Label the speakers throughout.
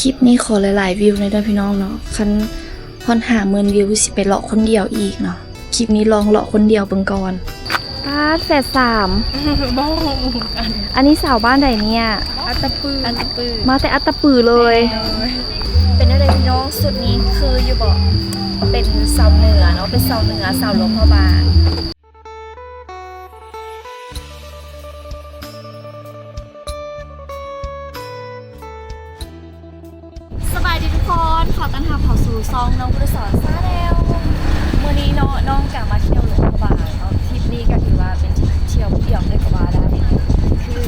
Speaker 1: คลิปนี้ขอหลายๆวิวเลยนะพี่น้องเนาะคันฮอนหาเมินวิวสิไปเลาะคนเดียวอีกเนาะคลิปนี้ลองเลาะคนเดียวเบิ่งก่อนแฝดสาม
Speaker 2: บ้องกัน
Speaker 1: อันนี้สาวบ้านใดเนี่ย
Speaker 2: อัตตปือ
Speaker 1: มาแต่อัตตปือเลย
Speaker 3: เป็นอะไรพี่น้องสุดนี้คืออยู่บอกเป็นสาวเหนือเนาะเป็นสาวเหนือสาวหลวงพ่อบางสบายดีทุกคนขอต้อนรับเข้าสู่ซองน้องพุทธสอนซาแล้วมื้อนี้น้องกลับมาเที่ยวหลวงพ่อบางเนาะทริปนี้ก็ถือว่าเป็นทริปเที่ยวเดี่ยวเลยก็ว่าได้คือ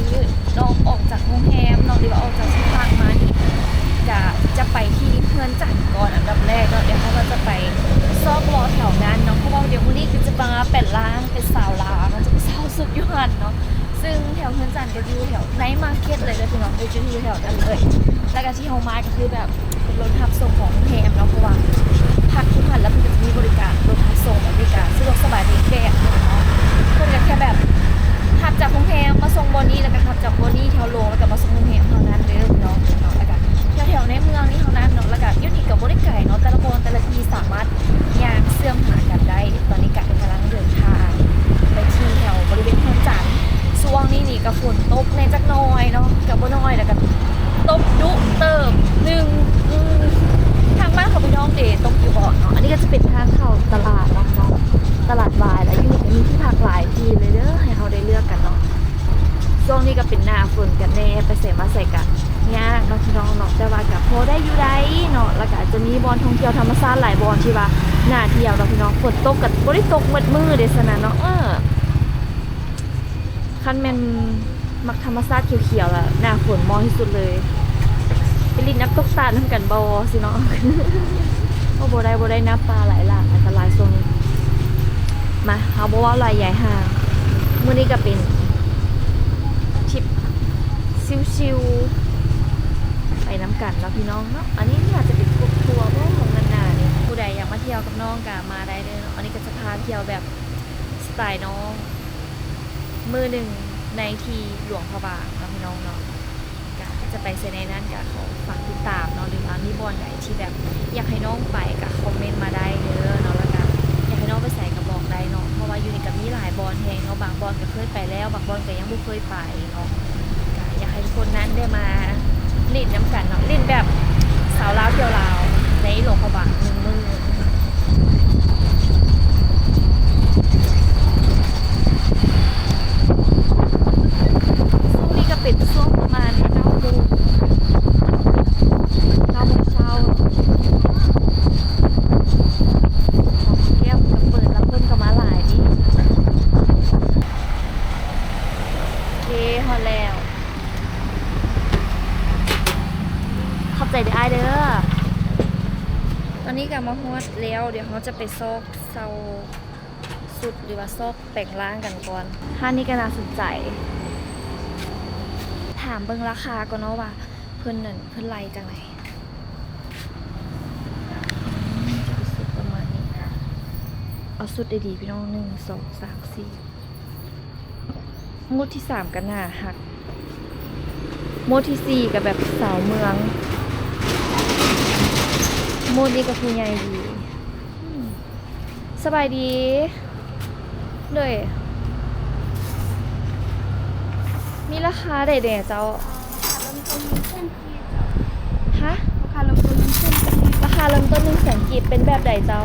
Speaker 3: น้องออกจากโรงแรมน้องดีว่าออกจากที่พักมานี่จะไปที่เพื่อนจันทร์ก่อนอันดับแรกเนาะเดี๋ยวเขาก็จะไปซอกวอแถวนั้นเนาะเพราะว่าเดี๋ยวมื้อนี้คือจะมาเป็นล้างเป็นสาวลาวมันจะเป็นสาวสุดยอดเนาะซึ่งแถวเพื่อนจันทร์ก็อยู่แถวไนท์มาร์เก็ตเลยนะพี่น้องไปอยู่ที่แถวนั้นเลยแล้วก็ที่เฮามาก็คือแบบเป็นรถทับส่งของโรงแรมเนาะเพราะว่าพักที่พันแล้วมันจะมีบริการรถทับส่งบริการสะดวกสบายดีแบบเนาะเพิ่นก็แค่แบบขับจากโรงแรมมาส่งบนนี้แล้วก็ขับจากบนนี้แถวโรงแล้วก็มาส่งโรงแรมเท่านั้นเด้อพี่น้องแล้วก็แถวในเมืองนี้เท่านั้นเนาะแล้วก็อยู่นี่ก็บ่ได้ไกลเนาะแต่ละคนแต่ละที่สามารถย่างเชื่อมหากันได้ตอนนี้ก็กำลังเดินทางไปที่แถวบริเวณเมืองจันทร์ช่วงนี้นี่ก็ฝนตกในจักหน่อยเนาะก็บ่น้อยแล้วก็ตกดุเติบนึงทางบ้านของพี่น้องเดตกอยู่บ่เนาะอันนี้ก็จะเป็นทางเข้าตลาดเนาะตลาดวายแล้วอยู่นี่มีที่พักหลายที่เลยเด้อให้เราได้เลือกกันเนาะช่วงนี้ก็เป็นหน้าฝนกันแน่ไปเสมาใส่กันยากเนาะพี่น้องเนาะแต่ว่าก็พอได้อยู่ได้เนาะแล้วก็จะมีบอลท่องเที่ยวธรรมชาติหลายบอลที่ว่าหน้าเที่ยวเนาะพี่น้องฝนตกกับบ่ได้ตกมืดเด้ซะนะเนาะคันแม่นมักธรรมชาติเขียวๆล่ะหน้าฝนเหมาะที่สุดเลยไปลินน้ำตกตาลนำกันบ่สิเนาะ บ่ได้น้ำปลาหลายหลากอันตรายทรงนี้มาเฮาบ่ว่าหลายใหญ่ห่างมื้อนี้ก็เป็นทริปชิวๆไปน้ำกันแล้วพี่น้องเนาะอันนี้อาจจะเป็นกรุ๊ปทัวร์บ่ของนานๆนี่ผู้ใดอยากมาเที่ยวกับน้องก็มาได้เด้อเนาะอันนี้ก็จะพาเที่ยวแบบสไตล์น้องมือหนึ่งในที่หลวงพระบางเนาะพี่น้องเนาะก็จะไปเซในนั้นก็ขอฝากติดตามเนาะหรือว่ามีบอลไหนที่แบบอยากให้น้องไปก็คอมเมนต์มาได้เด้อเนาะแล้วก็อยากให้น้องไปใส่กระบอกได้เนาะเพราะว่าอยู่ในกับมีหลายบอลแฮงเนาะบางบอลก็เคยไปแล้วบางบอลก็ยังบ่เคยไปเนาะก็อยากให้ทุกคนนั้นได้มาเล่นน้ำกันเนาะเล่นแบบสาวลาวเที่ยวลาวในหลวงพระบางหนึ่งมื้อเป็นช่วงประมาณ9 โมงเช้าของแก้วกับเปิดแล้วเพิ่นก็มาหลายนี่โอเคฮอดแล้วขอบใจเด้ออ้ายเด้อตอนนี้ก็มาฮอดแล้วเดี๋ยวเขาจะไปซอกเซาสุดหรือว่าซอกแปลงร่างกันก่อนท่านี้ก็น่าสนใจถามเบิ่งราคาก่อนเนาะว่าเพิ่นไล่จังไหนจะเป็นสุดประมาณนี้เอาสุดได้ดีพี่น้อง1 2 3 4งวดที่3กันหน้าหักงวดที่4กับแบบสาวเมืองงวดนี้ก็ผู้ใหญ่ดีสบายดีเลยมีราคาใดๆเจ้าฮะราคาเริ่มต้น100,000 กีบเป็นแบบใดเจ้า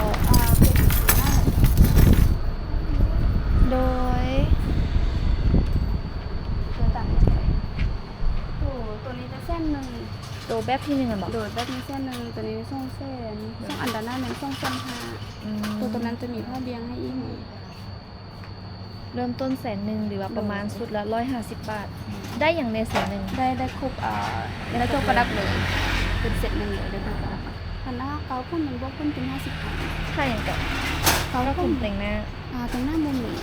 Speaker 3: โดย
Speaker 2: ตัวนี้จะเส้นหนึ่ง
Speaker 1: โดยแบบที่1กันบอก
Speaker 2: โดยแบบนี้เส้นหนึ่งตัวนี้ส่งเส้นส่งอันด้านหน้าเป็นส่งเส้น5ตัวนั้นจะมีผ้าเบียงให้อีก
Speaker 1: เริ่มต้น100,000หรือว่าประมาณสุดละ150 บาทได้อย่างใน100,000
Speaker 2: ได้ครบแล้วจบประดับเลยเป็นเสร็จหนึ่งเลยได้ประดับพันหน้าเขาพุ่นมันบวกพุ่นเป็น50 พัน
Speaker 1: ค่าอย่างกับ
Speaker 2: เขา
Speaker 1: ถ้า
Speaker 2: พุ่
Speaker 1: คุ
Speaker 2: น
Speaker 1: ณแต่งหน้า
Speaker 2: แต่งหน้ามุมหนึ่ง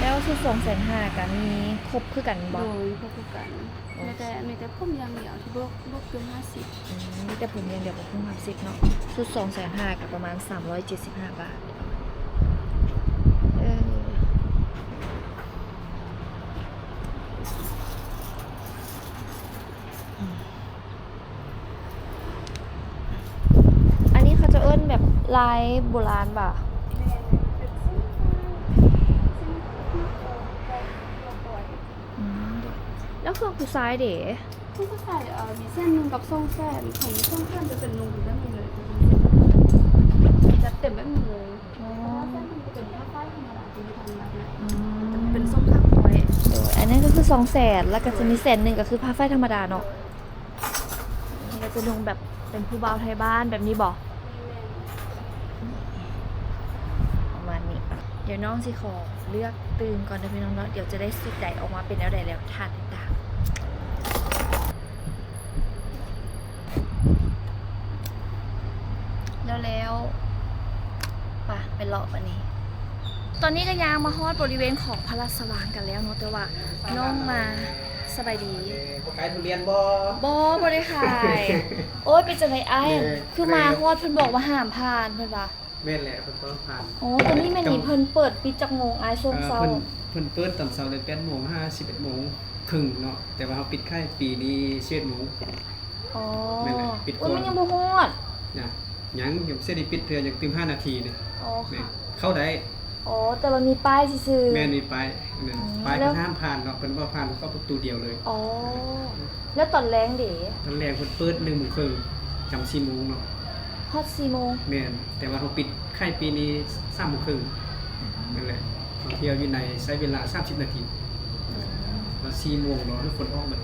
Speaker 1: แล้วชุด250,000ก็มีครบคือกันบ่
Speaker 2: โดยพวกกันมีแต่พุ่มอย่างเดียวที่บวกเป็น50
Speaker 1: มีแต่ผมอย่างเดียวกับพุ่ม50เนาะชุด250,000กับประมาณ375 บาท อันนี้เขาจะเอิ้นแบบลายโบราณป่ะแล้วเครื่องผู้ซ้ายเด๋
Speaker 2: คุณก็ใส่มีเส้นหนึ่งกับทรงแส้นของทรงแส้นจะเป็นนูนอยู่ด้านบนเลยจะเต็มแบบนี้เลยเพราะว่าเส้นมันจะเป็นผ้าฝ้ายธรรมดาที่ทำแบบนี้เป็นทรงข้างไว้
Speaker 1: อันนั้นก็คือ200,000แล้วก็จะมี100,000ก็คือผ้าฝ้ายธรรมดาเนาะนี่ก็จะลงแบบเป็นผู้บ่าวไทยบ้านแบบนี้บอกประมาณนี้ เดี๋ยวน้องสิขอเลือกตื่นก่อนนะพี่น้องเนาะเดี๋ยวจะได้สุดใดออกมาเป็นแล้วใดแล้วทานต่างแล้วป่ะไปเลาะอันนี้ ตอนนี้ก็ยางมาฮอดบริเวณของพระราชวังกันแล้วเนาะแต่ว่าน้องมาสบายดี
Speaker 4: ขายทุเรียนบ่
Speaker 1: บ่ได้ขาย โอ๊ยเป็นจังไดอ้ายคือมาฮอดเพิ่นบอกว่าห้ามผ่านเพิ่นว่า
Speaker 4: แม่นแหละเพิ่นต้องผ่าน
Speaker 1: อ๋อตอนนี้แม่นนี่เพิ่นเปิดปิดจักโมงอ้ายช่วงเช้า
Speaker 4: เพิ่นเปิดตอนเช้าเลย8:00 น 11:00 นครึ่งเนาะแต่ว่าเฮาปิดค่ายปีนี้11:00 น
Speaker 1: อ๋อ
Speaker 4: แม่นแหละปิดก่อน
Speaker 1: โอ้ยมันยังบ่ฮอด
Speaker 4: นะยังสิได้ปิดเทื่อยังตื่ม5 นาทีนี่
Speaker 1: อ๋อ
Speaker 4: แม่
Speaker 1: ค่ะ
Speaker 4: เข้าได้
Speaker 1: อ๋อแต่มันมีป้ายซื่อๆ
Speaker 4: แม่นมีป้ายนั่น
Speaker 1: อืม
Speaker 4: ป้าย
Speaker 1: แล้ว
Speaker 4: เพิ่นห้ามผ่านเนาะเพิ่นบ่ผ่านเข้าประตูเดียวเลย
Speaker 1: อ๋อแล้วตอนแรงเด๋
Speaker 4: ตอนแรกเพิ่นเปิด1:00 นครึ่งจำ4:00 นเนาะ
Speaker 1: ฮอด4โมง
Speaker 4: แม่นแต่ว่าเฮาปิดค่ายปีนี้3:00 นครึ่งนั่นแหละท่องเที่ยวอยู่ในใช้เวลา30 นาทีแล้ว4:00 นรอให้คนออกมา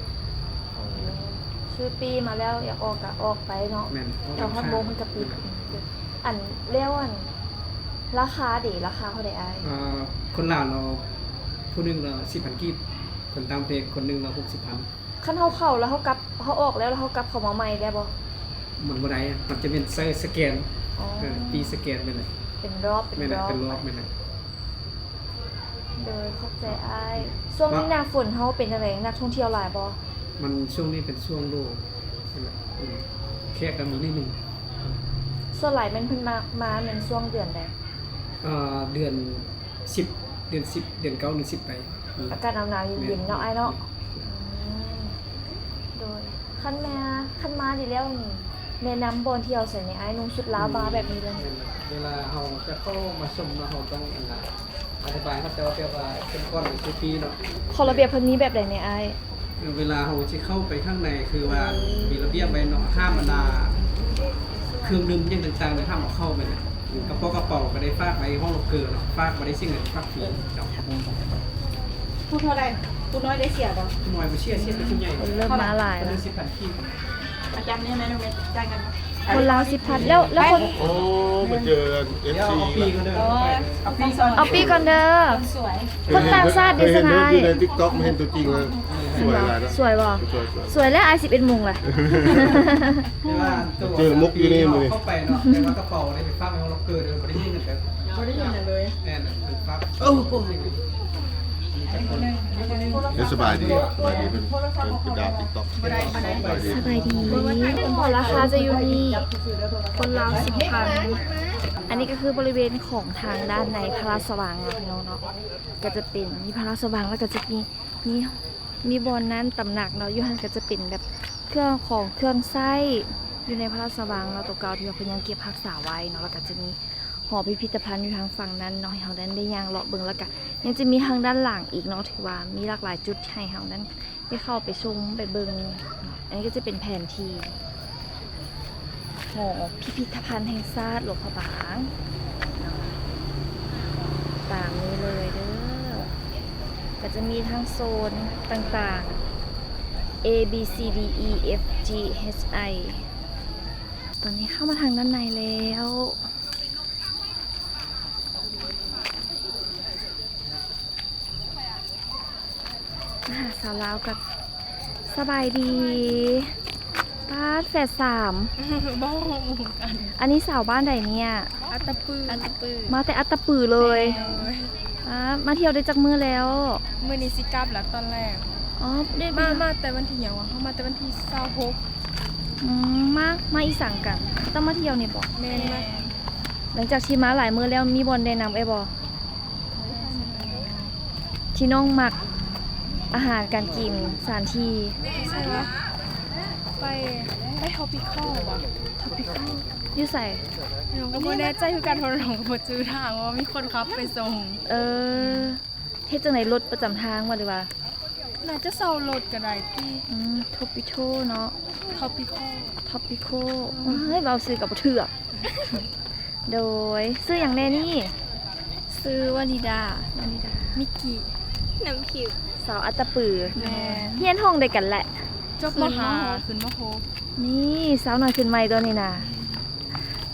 Speaker 1: ชื่อปีมาแล้วอยากออกก็ออกไปเนาะ
Speaker 4: แม่น
Speaker 1: แต่ฮอดโมงมันก็ปิดอันเรียกว่าอันราคาเด๋ราคาเท่าใดอ้าย
Speaker 4: คนลาวเราผู้หนึงเรา10,000 กีบคนต่างประเทศคนหนึงเรา60,000
Speaker 1: คันเฮาเข้าแล้วเฮากลับเฮาออกแล้วเฮากลับเข้ามาใหม่ได้บ่
Speaker 4: มันบ่ได้มันจะเป็นสแกน
Speaker 1: อ๋อ
Speaker 4: ปีสแกนไปเลย
Speaker 1: เป็นรอบเป็น
Speaker 4: ไม่
Speaker 1: ร
Speaker 4: ได้
Speaker 1: อบ
Speaker 4: เป็นรอบไม่ได้
Speaker 1: โดยเข้าใจอ้ายช่วงนี้หน้าฝนเฮาเป็นจังไดนักท่องเที่ยวหลายบ่
Speaker 4: มันช่วงนี้เป็นช่วงโลกนั่นแหละแค่ก็มีนิดนึง
Speaker 1: ส่วนหลายแม่นเพิ่นมาแม่นช่วงเดือนใด
Speaker 4: เดือน10เดือน10เดือน9เดือน10ไป
Speaker 1: อากาศหนาวๆเย็นๆเนาะอ้ายเนาะอืมโดยคันมาดีแล้วนี่แนะนำบ่เที่ยวใส่ในอ้ายนุ่งชุดลาวบาแบบนี้เลย
Speaker 4: เวลาเราจะเข้ามาชมเราต้องอธิบายครับแต่ว่าเป็นก้อนหรือคือปีเนาะ
Speaker 1: ขอระเบียบเพิ่นมีแบบใดเนี่ยอ้าย
Speaker 4: เวลาเราจะเข้าไปข้างในคือว่ามีระเบียบไว้เนาะห้ามบรรดาเครื่องดื่มอย่างต่างๆเลยห้ามเอาเข้าไปเลยกระเป๋าก็ได้ฝากไว้ห้องล็อกเกอร์เนาะฝากไว้ได้สิ่งอื่นฝากฟรีเนาะ
Speaker 5: พูดเท่าไรพูดน้อยได้เสียบ่
Speaker 4: หน่วยบ่เชื่อเช็ดเป็นผู้ใหญ่
Speaker 1: คนเริ่มมาหลาย
Speaker 4: เป็
Speaker 1: แล้ว
Speaker 4: น10,000กีบ
Speaker 5: อาจารย์นี่ไหมน้องเมย์จ่ายกัน
Speaker 1: คนลาว10,000แล้วคน
Speaker 6: โอ้มาเจอ
Speaker 4: เดี๋ยว
Speaker 6: FC
Speaker 4: เอาปีก็เด้อ
Speaker 5: เอาปีก่อน
Speaker 1: เอาปีก่อนเด้อ
Speaker 5: สวย
Speaker 1: คนต่างชาติดิสนาย
Speaker 6: อยู่ใน TikTok ไม่เห็นตัวจริงเลยสวยหลายนะ
Speaker 1: สวยบ่
Speaker 6: สวย
Speaker 1: สวยแล้วอ้าย11โมงล่ะ
Speaker 4: เวลาตัว
Speaker 6: เจอมุกอยู่นี่มือ
Speaker 4: เข้าไปเนาะแต่ว่ากระเป๋าได้ไปฝากไว้ห้องล็อกเกอร์เด้อบ่ได้ยินกันเด้อ
Speaker 5: ไม่ได้ยินเลย
Speaker 4: แน่นอนมันฝาก
Speaker 6: ๆสบายดีเป็นดาว TikTok สบายดี
Speaker 1: สบายดีพอราคาจะอยู่นี่คนลาว10,000อันนี้ก็คือบริเวณของทางด้านในพระราชวังนะพี่น้องเนาะก็จะเป็นมีพระราชวังแล้วก็จะมีบอนนั้นตำหนักเนาะอยู่หั่นก็จะเป็นแบบเครื่องไส้อยู่ในพระราชวังเราะตัวเก่าที่ว่าเพิ่นยังเก็บรักษาไว้เนาะแล้วก็จะมีหอพิพิธภัณฑ์อยู่ทางฝั่งนั้นเนาะให้เฮาได้ย่างเลาะเบิ่งแล้วก็ยังจะมีทางด้านหลังอีกเนาะถือว่ามีหลากหลายจุดให้เฮานั้นได้เข้าไปชมไปเบิ่งอันนี้ก็จะเป็นแผนที่หอพิพิธภัณฑ์แห่งชาติหลวงพระบางเนาะตามนี้เลยเด้อก็จะมีทั้งโซนต่างๆ A B C D E F G H I ตอนนี้เข้ามาทางด้านในแล้วสาวลาวกับสบายดีป้าดแฝด3
Speaker 2: บ้องกัน
Speaker 1: อันนี้สาวบ้านใดเนี่ย
Speaker 2: อัตตปือ
Speaker 1: มาแต่อัตตปือเลยมาเที่ยวได้จักมือแล้ว
Speaker 2: มื้อนี้สิกลับแล้วตอนแรก
Speaker 1: อ๋อได้
Speaker 2: มาแต่วันที่หยังวะเฮามาแต่วันที่26
Speaker 1: มาอีสังกัน ต้องมาเที่ยวนี่บอก
Speaker 2: แม่นมา
Speaker 1: หลังจากที่มาหลายมือแล้วมีบอลแนะนำไอ้บอที่น้องมักอาหารการกินสถานที่
Speaker 2: ใช่ปะ ไปทอปิคอลบ่
Speaker 1: Tropical อยู่ใส่
Speaker 2: น้องก็บ่แน่ใจคือการทดลองกับบ่จื้อทางว่ามีคนขับไปส่ง
Speaker 1: เฮ็ดจังไหนรถประจำทางว่าหรือว่า
Speaker 2: น่าจะเซารถก็ได้ที่
Speaker 1: Tropical เนาะ
Speaker 2: ทอปิคอล
Speaker 1: Tropical เฮ้ยเบาซื้อกับบ่เถือก โดยซื้ออย่างแน่นี่
Speaker 2: ซื้อวานิดา มิกกี้
Speaker 5: น้ำผิว
Speaker 1: สาวอัตตปือ
Speaker 2: แม่
Speaker 1: เฮียนห้องได้กันแหละ
Speaker 2: จบมหาขึ้นมโห
Speaker 1: นี่สาวหน่อยขึ้นใหม่ตัวนี้นะ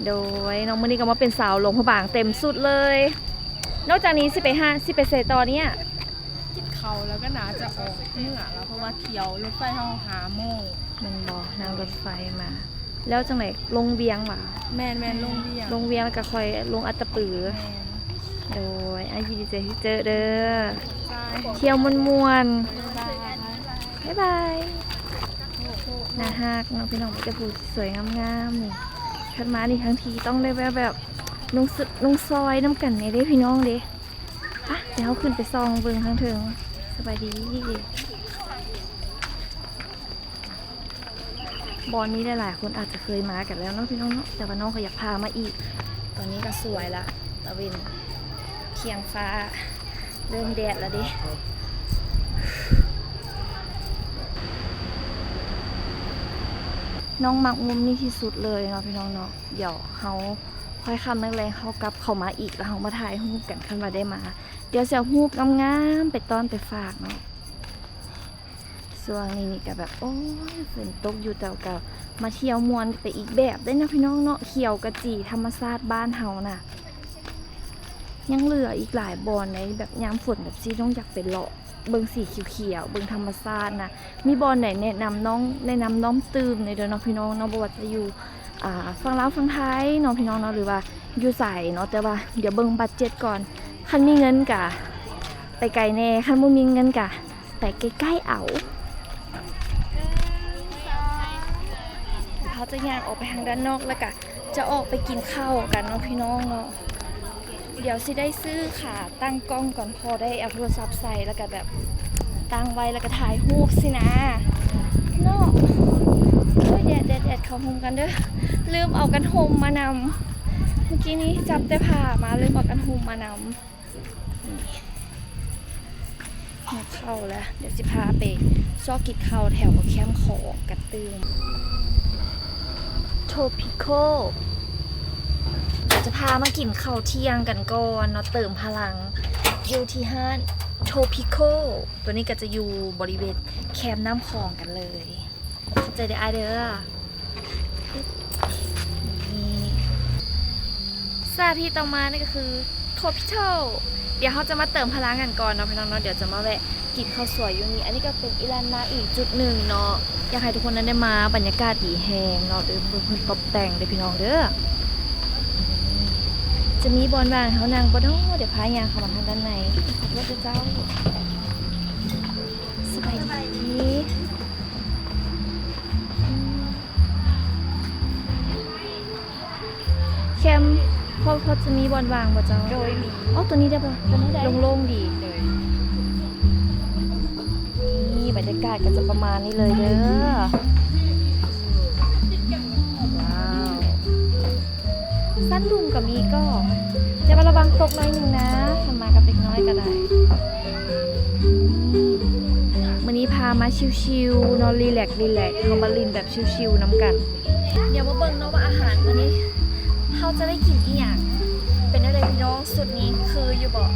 Speaker 1: โดยน้องมื้อนี้ก็มาเป็นสาวหลวงพระบางเต็มสุดเลย นอกจากนี้สิไปเซตอนเนี้ย
Speaker 2: กินเขาแล้วก็น่าจะออกเหนือแล้วเพราะว่าเที่ยวรถไฟเฮาหาโมง
Speaker 1: มันบอกนั่งรถไฟมา แล้วจังไหนลงเวียงว่ะ
Speaker 2: แม่นลงเรียง
Speaker 1: ลงเวียงแล้วก็ค่อยลงอัตตปือ
Speaker 2: แม่น
Speaker 1: โดยอายินดีใจที่เจอเด้อ
Speaker 2: ใช่
Speaker 1: เที่ยวมวนๆ
Speaker 2: บ๊ายบาย
Speaker 1: บ๊ายบายน่าฮักน้องพี่น้องจะพูดสวยงามๆนี่ขันมานี่ทั้งทีต้องได้แบบนุ่งซอยน้ำกันในเด้พี่น้องเด้อ่ะเดี๋ยวเราขึ้นไปซองเบิ่งทั้งถึงสบายดีบอลนี้หลายๆคนอาจจะเคยมากันแล้วเนาะพี่น้องเนาะแต่ว่าน้องเขาอยากพามาอีก ตอนนี้ก็สวยละตะเวนเคียงฟ้าเริ่มแดดแล้วดิน้องมักมุมนี้ที่สุดเลยเนาะพี่น้องเนาะเดี๋ยวเขาค่อยคำแรงๆเขากลับเข้ามาอีกแล้วเขามาถ่ายรูปกันคันว่าได้มา เดี๋ยวจะรูปงามๆไปต้อนไปฝากเนาะส่วนนี้ก็แบบโอ้ยฝนตกอยู่แต่ก็มาเที่ยวมวนไปอีกแบบได้นะพี่น้องเนาะเขียวกระจีธรรมชาติบ้านเฮาน่ะยังเหลืออีกหลายบอนในแบบยามฝนแบบซีต้องอยากไปเลาะเบิ่งสีเขียวๆเบิ่งธรรมชาตินะมีบอนไหนแนะนำน้องตื่มในเด้อเนาะพี่น้องเนาะบ่ว่าจะอยู่ฝั่งลาวฝั่งไทยเนาะพี่น้องเนาะหรือว่าอยู่ไสเนาะแต่ว่าเดี๋ยวเบิ่งบัดเจ็ตก่อนคันมีเงินกะไปไกลแน่คันบ่มีเงินกะไปใกล้ๆเอาเขาจะย่างออกไปทางด้านนอกแล้วก็จะออกไปกินข้าวกันเนาะพี่น้องเนาะเดี๋ยวสิได้ซื้อขาตั้งกล้องก่อนพอได้เอาโทรศัพท์ใส่แล้วก็แบบตั้งไว้แล้วก็ถ่ายรูปสินะเนาะโอ้ยแดดเข้าโฮมกันเด้อลืมเอากันโฮมมานำเมื่อกี้นี้จับแต่ผ้ามาลืมเอากันโฮมมานำนี่เข้าแล้วเดี๋ยวสิพาไปซอกกินข้าวแถวแคมป์ของกระตืมTropical เดี๋ยวจะพามากินข้าวเที่ยงกันก่อนเนาะเติมพลังอยู่ที่ห้าง Tropical ตัวนี้ก็จะอยู่บริเวณแคมป์น้ำคลองกันเลยเจอได้เด้อนี่สถานที่ต่อมานี่ก็คือ Tropical เดี๋ยวเขาจะมาเติมพลังกันก่อนเนาะพี่น้องเนาะเดี๋ยวจะมาแวะกินข้าวสวยอยู่นี่อันนี้ก็เป็นอีลานนาอีกจุดหนึ่งเนาะอยากให้ทุกคนนั้นได้มาบรรยากาศดีแฮงเนาะเดินเพิ่นตกแต่งเลยพี่น้องเด้อจะมีบอลบางเขานางบ่เนาะเดี๋ยวพายางเข้ามาทางด้านในขอโทษเจ้าสบายดีแคมป์พอจะมีบอลวางบ่เจ้าโดยมีอ๋อตัวนี้ได้ป่ะโล่งๆดีเลยนี่บรรยากาศก็จะประมาณนี้เลยเด้อว้าวสั้นลุมกับมีก็จะมาระวังตกหน่อยหนึงนะทำมากับเด็กน้อยก็ได้วันนี้พามาชิวๆนอนรีแลกซ์เขามาลินแบบชิวๆน้ำกัน เดี๋ยวมาเบิ่งเนาะว่าอาหารวันนี้เขาจะได้กินอีหยังเป็นอะไรพี่น้องสุดนี้คืออยู่บอก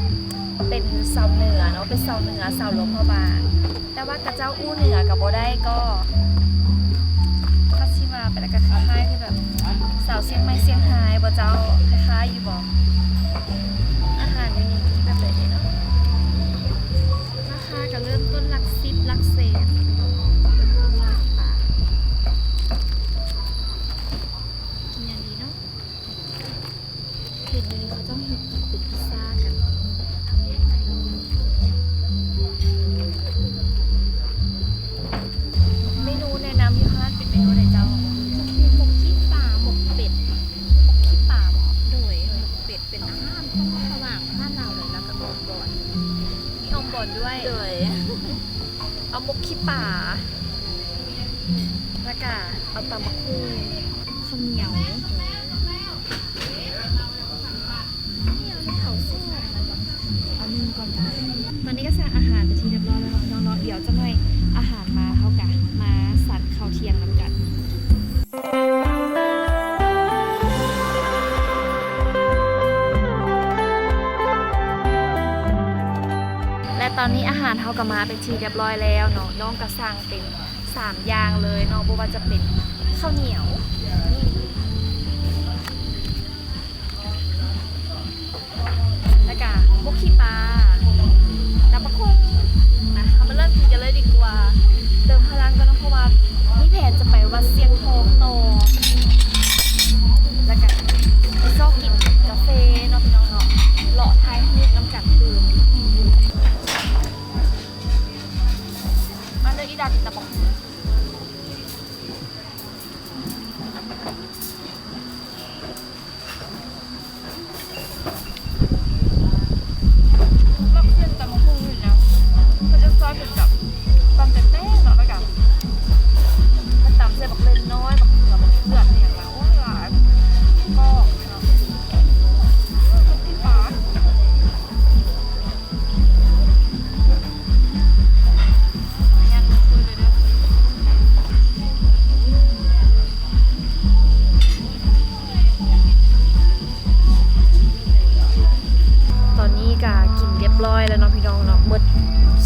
Speaker 1: เป็นสาวเหนือเนาะเป็นสาวเหนือสาวหลวงพระบางแต่ว่ากระเจ้าอู้เหนือกับโบได้ก็คัดชิมาเป็นอะไรกันคล้ายๆคือแบบสาวเชียงใหม่เชียงรายบ่เจ้าคล้ายๆอยู่บอกอาหารในนี้แบบไหนเนาะราคาก็เริ่มต้นหลัก10หลักแสนเริ่มต้นหลักบาทกินอย่างดีเนาะเห็นอยู่นี่เขาต้องเห็นเป็นพิซซ่ากันเมนูแนะนำอยู่ห้านเป็นเมนูไหนเจ้าจะเป็นหมกขี้ปลาหมกเป็ดหมกขี้ปลาหมอโดยหมกเป็ดเป็นอาหารต้องระหว่างบ้านเราเลยแล้วก็อมบอนมีอมบอนด้วยโดยเอาหมกขี้ปลา แล้วก็เอาตำบักหุ่งข้าวเหนียวเขาสู้เอานึ่งก่อนจ้ะตอนนี้ก็สั่งอาหารไปที่เรียบร้อยแล้วน้องๆเดี๋ยวจะหน่อยอาหารมาเท่ากันมาสัตว์ข้าวเที่ยงนำกันและตอนนี้อาหารเท่ากับมาเป็นทีเรียบร้อยแล้วเนาะน้องก็สั่งเป็น3อย่างเลยเนาะบ่ว่าจะเป็นข้าวเหนียวนี่แล้วก็บุกขี้ปลาดับบักหุ่งนะเรามาเริ่มกินกันเลยดีกว่าเติมพลังกันนะเพราะว่านี่แผนจะไปวัดเสียงทองต่อแล้วก็ไปซอกกินกาแฟเนาะพี่น้องเนาะเลาะท้ายให้น้ำกัดดื่มมาเลยอีดากินดับบักหุ่ง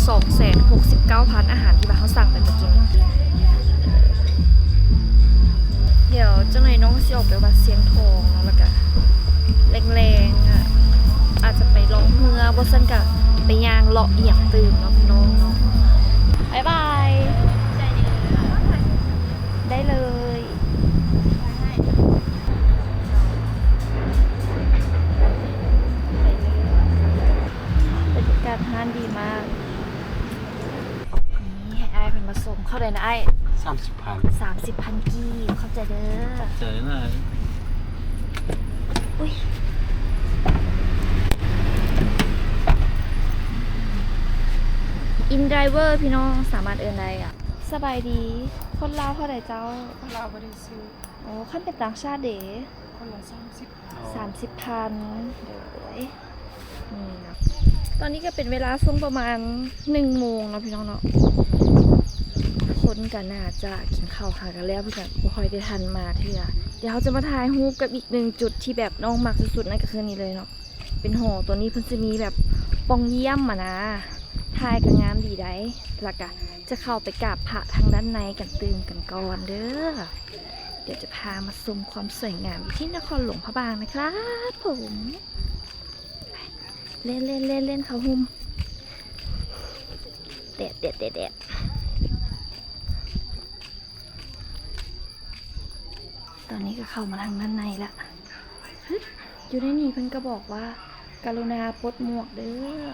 Speaker 1: 269,000 อาหารที่บ้านเขาสั่งไปเมื่อกี้เดี๋ยวเจ้าหน่อยน้องสิออกไปวัดเสียงทองเนาะแล้วก็แรงๆอ่ะอาจจะไปลองเรือบ่ซั่นก็ไปย่างเลาะเอียงตื่มเนาะพี่น้องเนาะบ๊ายบายได้เลยบรรยากาศห้านดีมากนี่ให้ไอ้เป็นมาส่งเข้าได้นะไอ้ 30,000 กีบเข้าใจเด้อ
Speaker 4: เจอเลย
Speaker 1: อุ้ยอินไดเวอร์พี่น้องสามารถเอินได้อ่ะสบายดีคนลาวเท่าไหร่เจ้า
Speaker 5: เราไม่ได้ซื้อ
Speaker 1: โอ้ขั้นเป็นต่างชาติเด๋
Speaker 5: คนละ
Speaker 1: 30,000เดี๋ยวนี่นะตอนนี้ก็เป็นเวลาช่วงประมาณ1 โมงเนาะพี่น้องเนาะคนกันน่าจะกินข้าวค่ะกันแล้วเพื่อนบ่ค่อยได้ทันมาเทื่อเดี๋ยวเราจะมาถ่ายรูปกับอีก1 จุดที่แบบน้องมักสุดๆนั่นก็คือนี่เลยเนาะเป็นหอตัวนี้เพิ่นจะมีแบบปองเยี่ยมอ่ะนะถ่ายกับงามดีได้แล้วก็จะเข้าไปกราบพระทางด้านในกันตื่มกันก่อนเด้อเดี๋ยวจะพามาชมความสวยงามที่นครหลวงพระบางนะครับผมเล่นเขาหุ่มแดดตอนนี้ก็เข้ามาทางด้านในละอยู่ในนี้เพิ่นก็บอกว่ากรุณาปลดหมวกเด้อ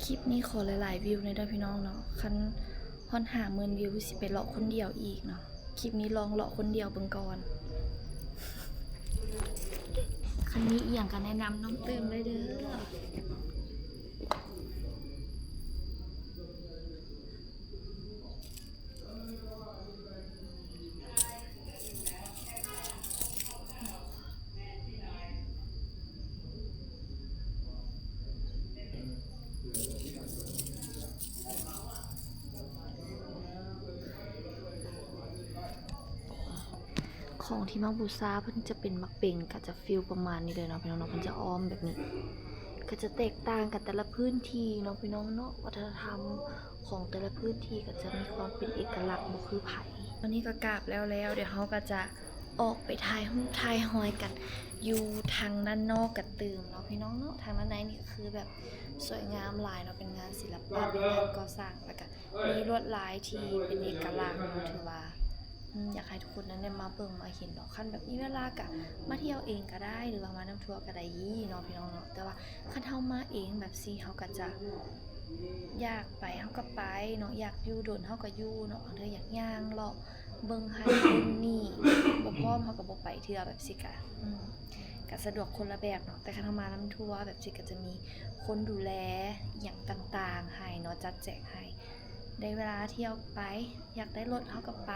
Speaker 1: คลิปนี้ขอหลายๆวิวในเด้อพี่น้องเนาะคันฮอน50,000 วิวสิไปเลาะคนเดียวอีกเนาะคลิปนี้ลองเลาะคนเดียวเบิ่งก่อนคันนี้อีหยังกันแนะนำน้องตื่มเลยเด้อของที่มาบูชาเพิ่นจะเป็นมักเป่งก็จะฟีลประมาณนี้เลยเนาะพี่น้องเนาะเพิ่นจะอ้อมแบบนี้ก็จะแตกต่างกันแต่ละพื้นที่เนาะพี่น้องเนาะวัฒนธรรมของแต่ละพื้นที่ก็จะมีความเป็นเอกลักษณ์บ่คือไผตอนนี้ก็กราบแล้วเดี๋ยวเฮาก็จะออกไปถ่ายรูปถ่ายหอยกันอยู่ทางด้านนอกกันตื่มเนาะพี่น้องเนาะทางด้านในนี่ก็คือแบบสวยงามหลายเนาะเป็นงานศิลปะเป็นงานก่อสร้างแล้วก็มีลวดลายที่เป็นเอกลักษณ์เนาะถือว่าอยากให้ทุกคนนั้นได้มาเบิ่งมาเห็นเนาะคันแบบนี้เวลากะมาเที่ยวเองก็ได้หรือว่ามาน้ำทัวร์ก็ได้เนาะพี่น้องเนาะแต่ว่าคันเฮามาเองแบบซี่เฮาก็จะอยากไปเฮาก็ไปเนาะอยากอยู่โดนเฮาก็อยู่เนาะบางเทื่ออยากย่างเลาะเบิ่งให้เบิ่งนี่บ่พร้อมเฮาก็บ่ไปเทื่อแบบสิกะ ก็สะดวกคนละแบบเนาะแต่คันเฮามาน้ำทัวร์แบบสิก็จะมีคนดูแลอย่างต่างๆให้เนาะจัดแจงให้ได้เวลาเที่ยวไปอยากได้รถเฮาก็ไป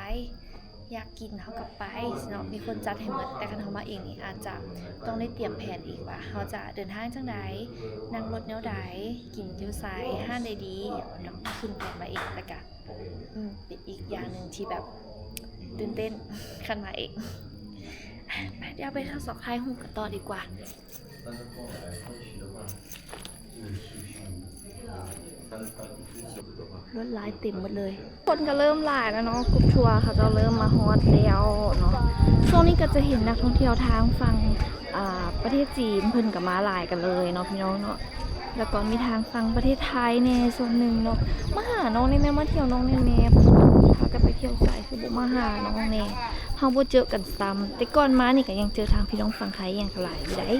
Speaker 1: อยากกินเฮาก็ไปเนาะมีคนจัดให้หมดแต่คันเฮามาเองนี่อาจจะต้องได้เตรียมแผนอีกว่าเฮาจะเดินทางจังใดนั่งรถแนวใดกินอยู่ไสห้านใดดีเนาะขึ้นแผนมาเองแต่ก็เป็นอีกอย่างหนึงที่แบบตื่นเต้นคันมาเองไปเดี๋ยวไปทางสอกท้ายหูกันต่อดีกว่ารถหลายเต็มหมดเลยคนก็เริ่มหลายแล้วเนาะกรุ๊ปทัวร์เขาจะเริ่มมาฮอตแล้วเนาะช่วงนี้ก็จะเห็นนักท่องเที่ยวทางฝั่งประเทศจีนเพิ่นกับมาหลายกันเลยเนาะพี่น้องเนาะแล้วก็มีทางฝั่งประเทศไทยในส่วนหนึ่งเนาะมาหาน้องในแม่มาเที่ยวน้องในแม่พากันไปเที่ยวใส่คือบ่มาหาน้องในเฮาบ่เจอกันซ้ำแต่ก่อนมานี่ก็ยังเจอทางพี่น้องฝั่งไทยอย่างหลายอยู่ได้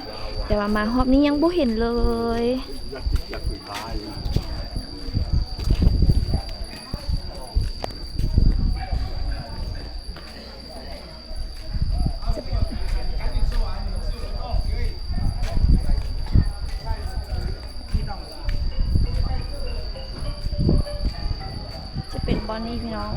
Speaker 1: แต่ว่ามารอบนี้ยังบ่เห็นเลยเป็นบอนนี่พี่น้อง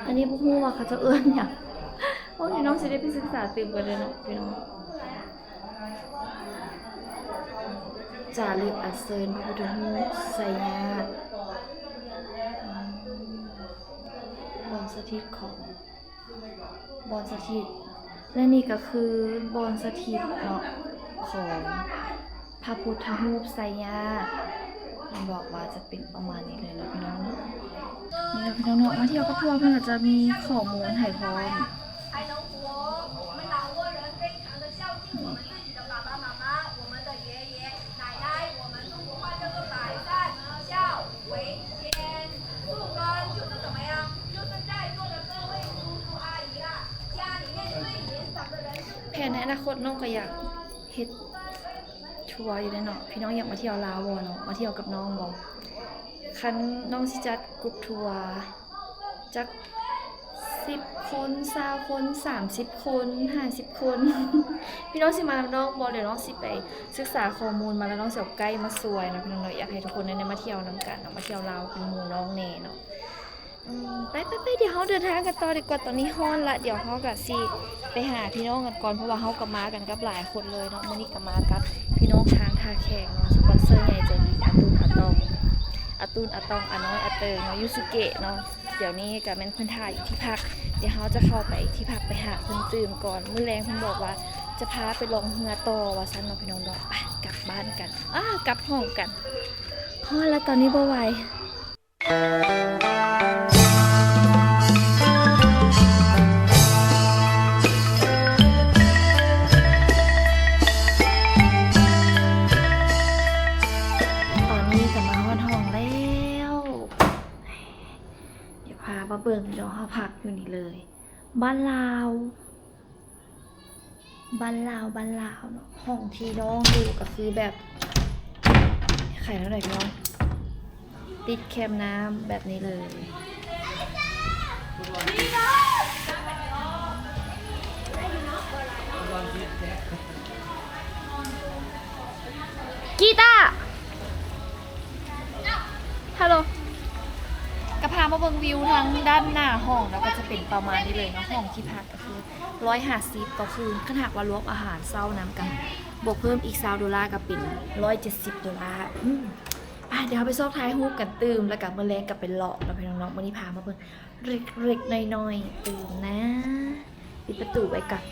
Speaker 1: อันนี้พวกมูว่าเขาจะเอื้อนอย่างพวกพี่น้องจะได้ไปศึกษาตื่นกันเลยเนาะพี่น้องจารึกอัญเชิญพระพุทธรูปไสยญาติบอนสถิตของบอนสถิตและนี่ก็คือบอนสถิตเนาะของพระพุทธรูปไสยญาติมันบอกว่าจะเป็นประมาณนี้เลยนะพี่น้องเนาะนี่นะพี่น้องเนาะมาเที่ยวกับทัวร์เพื่อนก็จะมีข้อมูลให้พร้อมแผนในอนาคตน้องก็อยากเฮ็ดทัวร์อยู่ได้เนาะพี่น้องอยากมาเที่ยวลาวบ่เนาะมาเที่ยวกับน้องบ่คันน้องสิจัดกรุ๊ปทัวร์จัก10 คน20 คน30 คน50 คน พี่น้องสิมากับน้องบ่เดี๋ยวน้องสิไปศึกษาข้อมูลมาแล้วน้องสิเอาไกด์มาช่วยนะพี่น้องเนาะอยากให้ทุกคนได้มาเที่ยวนํกันเนาะมาเที่ยวลาวเป็นหมู่น้องแน่เนาะไปเดี๋ยวเราเดินทางกันต่อดีกว่าตอนนี้ฮ้อนละเดี๋ยวเราก็สิไปหาพี่น้องกันก่อนเพราะว่าเราก็มากันกับหลายคนเลยเนาะมื้อนี้ก็มากับพี่น้องทางท่าแขกเนาะสปอนเซอร์ใหญ่ใจดีอาตูนอาตองอาน้อยอาเติงเนาะยูสุเกะเนาะเดี๋ยวนี้ก็แม่นเพิ่นถ่ายอยู่ที่พักเดี๋ยวเราจะเข้าไปที่พักไปหาเพิ่นตื่มก่อนมื้อแลงเพิ่นบอกว่าจะพาไปลงเรือต่อว่าซั่นเนาะพี่น้องเนาะไปกลับบ้านกันกลับห้องกันฮ้อนแล้วตอนนี้บ่ไหวมาเบิ่งเดี๋ยวเขาพักอยู่นี่เลยบ้านลาวเนาะห้องที่น้องอยู่ก็คือแบบไข่เท่าไหร่พี่น้องติดแคมน้ำแบบนี้เลยกีตาร์ฮัลโหลกระพามาเบิ่งวิวทั้งด้านหน้าห้องแล้วก็จะเป็นประมาณนี้เลยเนาะห้องที่พักก็คือ150ต่อคืนขนาดว่ารวมอาหารเช้าน้ำกันบวกเพิ่มอีก$20ก็เป็น$170เดี๋ยวเราไปซอกท้ายฮูปกันตื่มแล้วกับมื้อแลงกับเป็นเลาะแล้วพี่น้องๆมื้อนี้พามาเบิ่งเล็กๆน้อยๆตื่มนะปิดประตูไว้ก่อน